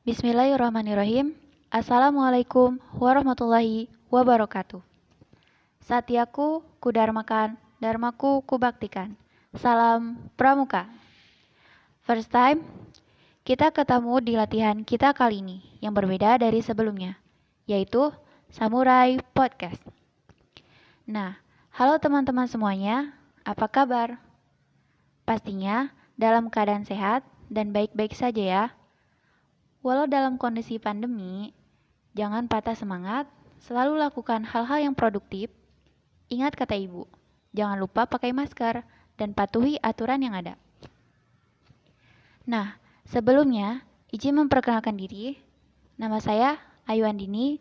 Bismillahirrahmanirrahim. Assalamualaikum warahmatullahi wabarakatuh. Satyaku kudarmakan, dharmaku kubaktikan. Salam Pramuka. First time, kita ketemu di latihan kita kali ini yang berbeda dari sebelumnya, yaitu Samurai Podcast. Nah, halo teman-teman semuanya, apa kabar? Pastinya dalam keadaan sehat dan baik-baik saja ya. Walau dalam kondisi pandemi, jangan patah semangat, selalu lakukan hal-hal yang produktif. Ingat kata ibu, jangan lupa pakai masker dan patuhi aturan yang ada. Nah, sebelumnya izin memperkenalkan diri. Nama saya Ayu Andini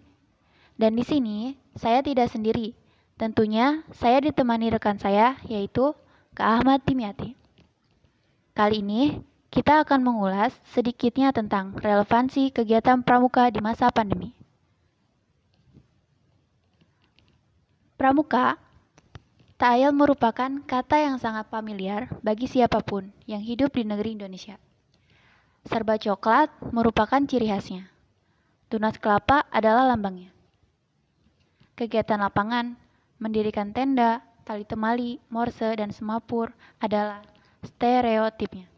dan di sini saya tidak sendiri. Tentunya saya ditemani rekan saya yaitu Kak Ahmad Dimyati. Kali ini kita akan mengulas sedikitnya tentang relevansi kegiatan pramuka di masa pandemi. Pramuka tak ayal merupakan kata yang sangat familiar bagi siapapun yang hidup di negeri Indonesia. Serba coklat merupakan ciri khasnya. Tunas kelapa adalah lambangnya. Kegiatan lapangan, mendirikan tenda, tali temali, morse, dan semapur adalah stereotipnya.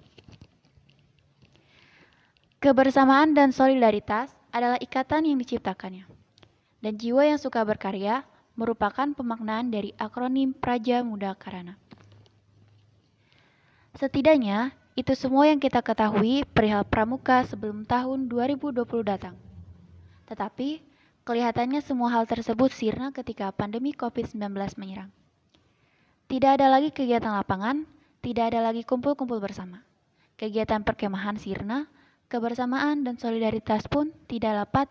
Kebersamaan dan solidaritas adalah ikatan yang diciptakannya. Dan jiwa yang suka berkarya merupakan pemaknaan dari akronim Praja Muda Karana. Setidaknya, itu semua yang kita ketahui perihal pramuka sebelum tahun 2020 datang. Tetapi, kelihatannya semua hal tersebut sirna ketika pandemi COVID-19 menyerang. Tidak ada lagi kegiatan lapangan, tidak ada lagi kumpul-kumpul bersama. Kegiatan perkemahan sirna, kebersamaan dan solidaritas pun tidak dapat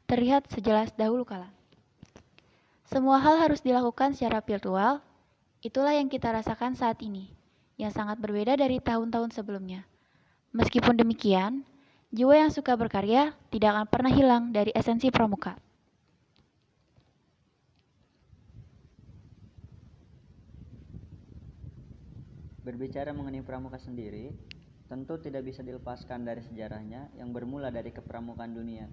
terlihat sejelas dahulu kala. Semua hal harus dilakukan secara virtual, itulah yang kita rasakan saat ini, yang sangat berbeda dari tahun-tahun sebelumnya. Meskipun demikian, jiwa yang suka berkarya tidak akan pernah hilang dari esensi pramuka. Berbicara mengenai pramuka sendiri, tentu tidak bisa dilepaskan dari sejarahnya yang bermula dari kepramukaan dunia.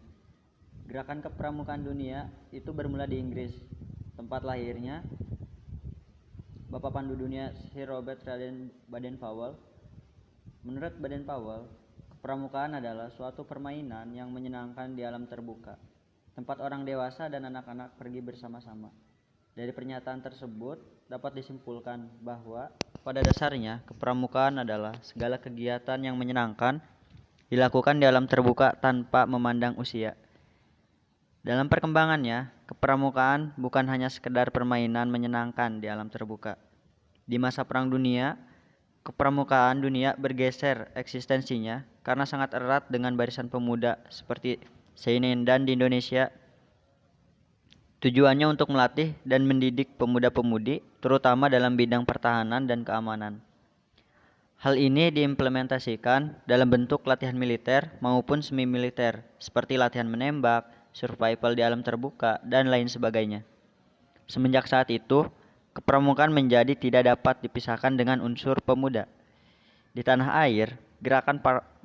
Gerakan kepramukaan dunia itu bermula di Inggris, tempat lahirnya Bapak Pandu Dunia Sir Robert Baden-Powell. Menurut Baden-Powell, kepramukaan adalah suatu permainan yang menyenangkan di alam terbuka, tempat orang dewasa dan anak-anak pergi bersama-sama. Dari pernyataan tersebut dapat disimpulkan bahwa pada dasarnya kepramukaan adalah segala kegiatan yang menyenangkan dilakukan di alam terbuka tanpa memandang usia. Dalam perkembangannya, kepramukaan bukan hanya sekedar permainan menyenangkan di alam terbuka. Di masa Perang Dunia, kepramukaan dunia bergeser eksistensinya karena sangat erat dengan barisan pemuda seperti Seinendan di Indonesia. Tujuannya untuk melatih dan mendidik pemuda-pemudi, terutama dalam bidang pertahanan dan keamanan. Hal ini diimplementasikan dalam bentuk latihan militer maupun semi-militer, seperti latihan menembak, survival di alam terbuka, dan lain sebagainya. Semenjak saat itu, kepramukaan menjadi tidak dapat dipisahkan dengan unsur pemuda. Di tanah air,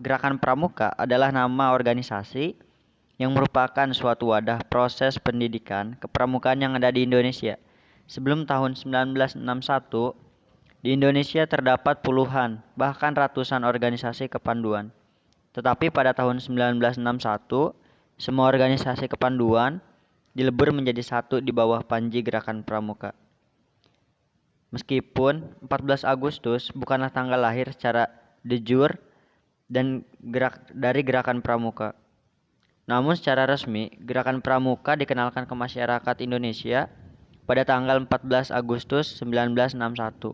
gerakan pramuka adalah nama organisasi yang merupakan suatu wadah proses pendidikan kepramukaan yang ada di Indonesia. Sebelum tahun 1961, di Indonesia terdapat puluhan, bahkan ratusan organisasi kepanduan. Tetapi pada tahun 1961, semua organisasi kepanduan dilebur menjadi satu di bawah panji Gerakan Pramuka. Meskipun 14 Agustus bukanlah tanggal lahir secara de jure dari Gerakan Pramuka, namun secara resmi, Gerakan Pramuka dikenalkan ke masyarakat Indonesia pada tanggal 14 Agustus 1961.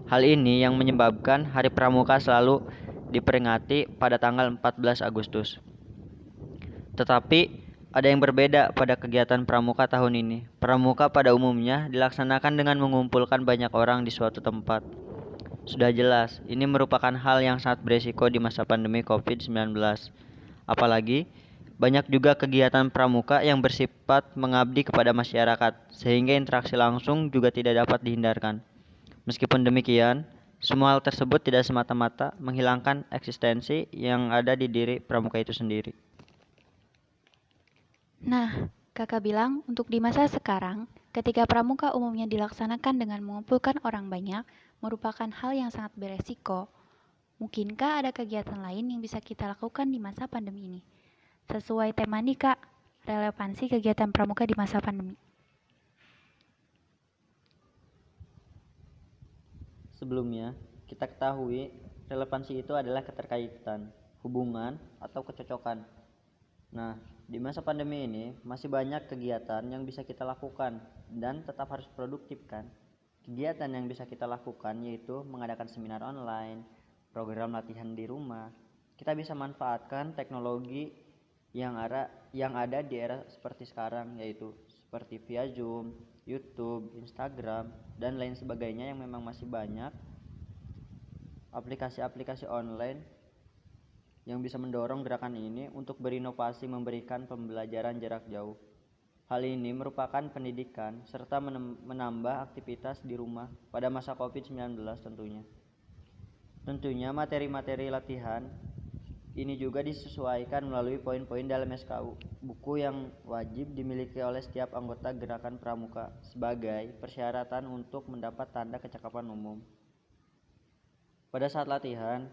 Hal ini yang menyebabkan Hari Pramuka selalu diperingati pada tanggal 14 Agustus. Tetapi, ada yang berbeda pada kegiatan pramuka tahun ini. Pramuka pada umumnya dilaksanakan dengan mengumpulkan banyak orang di suatu tempat. Sudah jelas, ini merupakan hal yang sangat beresiko di masa pandemi COVID-19. Apalagi, banyak juga kegiatan pramuka yang bersifat mengabdi kepada masyarakat, sehingga interaksi langsung juga tidak dapat dihindarkan. Meskipun demikian, semua hal tersebut tidak semata-mata menghilangkan eksistensi yang ada di diri pramuka itu sendiri. Nah, kakak bilang untuk di masa sekarang, ketika pramuka umumnya dilaksanakan dengan mengumpulkan orang banyak, merupakan hal yang sangat beresiko. Mungkinkah ada kegiatan lain yang bisa kita lakukan di masa pandemi ini? Sesuai tema nih kak, relevansi kegiatan pramuka di masa pandemi. Sebelumnya, kita ketahui relevansi itu adalah keterkaitan, hubungan, atau kecocokan. Nah, di masa pandemi ini masih banyak kegiatan yang bisa kita lakukan dan tetap harus produktif kan. Kegiatan yang bisa kita lakukan yaitu mengadakan seminar online, program latihan di rumah. Kita bisa manfaatkan teknologi yang ada di era seperti sekarang, yaitu seperti via Zoom, YouTube, Instagram, dan lain sebagainya yang memang masih banyak aplikasi-aplikasi online yang bisa mendorong gerakan ini untuk berinovasi memberikan pembelajaran jarak jauh. Hal ini merupakan pendidikan serta menambah aktivitas di rumah pada masa COVID-19 tentunya. Tentunya materi-materi latihan ini juga disesuaikan melalui poin-poin dalam SKU, buku yang wajib dimiliki oleh setiap anggota gerakan pramuka sebagai persyaratan untuk mendapat tanda kecakapan umum. Pada saat latihan,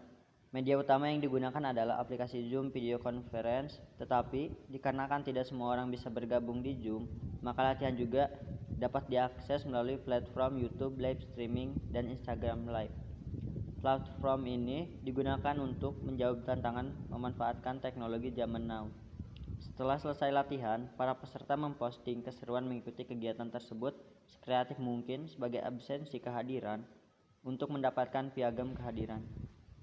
media utama yang digunakan adalah aplikasi Zoom Video Conference, tetapi dikarenakan tidak semua orang bisa bergabung di Zoom, maka latihan juga dapat diakses melalui platform YouTube Live Streaming dan Instagram Live. Platform ini digunakan untuk menjawab tantangan memanfaatkan teknologi zaman now. Setelah selesai latihan, para peserta memposting keseruan mengikuti kegiatan tersebut sekreatif mungkin sebagai absensi kehadiran untuk mendapatkan piagam kehadiran.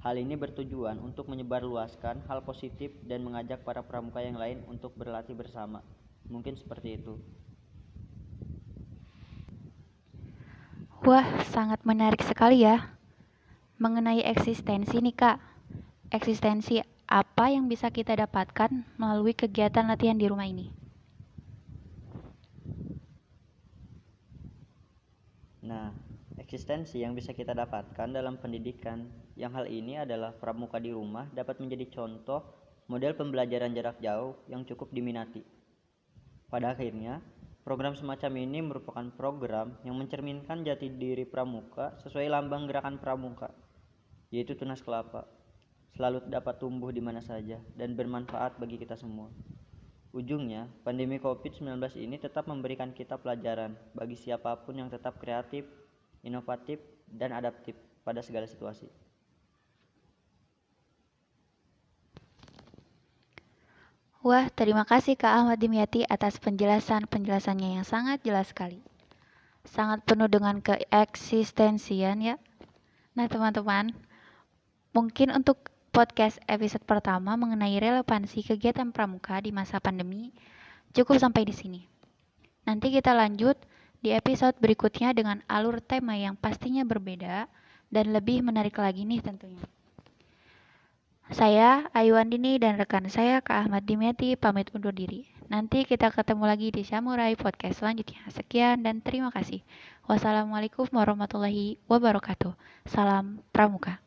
Hal ini bertujuan untuk menyebarluaskan hal positif dan mengajak para pramuka yang lain untuk berlatih bersama. Mungkin seperti itu. Wah, sangat menarik sekali ya. Mengenai eksistensi nih kak, eksistensi apa yang bisa kita dapatkan melalui kegiatan latihan di rumah ini? Nah, eksistensi yang bisa kita dapatkan dalam pendidikan, yang hal ini adalah pramuka di rumah dapat menjadi contoh model pembelajaran jarak jauh yang cukup diminati. Pada akhirnya, program semacam ini merupakan program yang mencerminkan jati diri pramuka sesuai lambang gerakan pramuka, yaitu tunas kelapa, selalu dapat tumbuh di mana saja dan bermanfaat bagi kita semua. Ujungnya, pandemi COVID-19 ini tetap memberikan kita pelajaran bagi siapapun yang tetap kreatif, inovatif, dan adaptif pada segala situasi. Wah, terima kasih Kak Ahmad Dimyati atas penjelasannya yang sangat jelas sekali. Sangat penuh dengan keeksistensian ya. Nah teman-teman, mungkin untuk podcast episode pertama mengenai relevansi kegiatan pramuka di masa pandemi cukup sampai di sini. Nanti kita lanjut di episode berikutnya dengan alur tema yang pastinya berbeda dan lebih menarik lagi nih tentunya. Saya Ayu Andini dan rekan saya Kak Ahmad Dimyati pamit undur diri. Nanti kita ketemu lagi di Samurai Podcast selanjutnya. Sekian dan terima kasih. Wassalamualaikum warahmatullahi wabarakatuh. Salam Pramuka.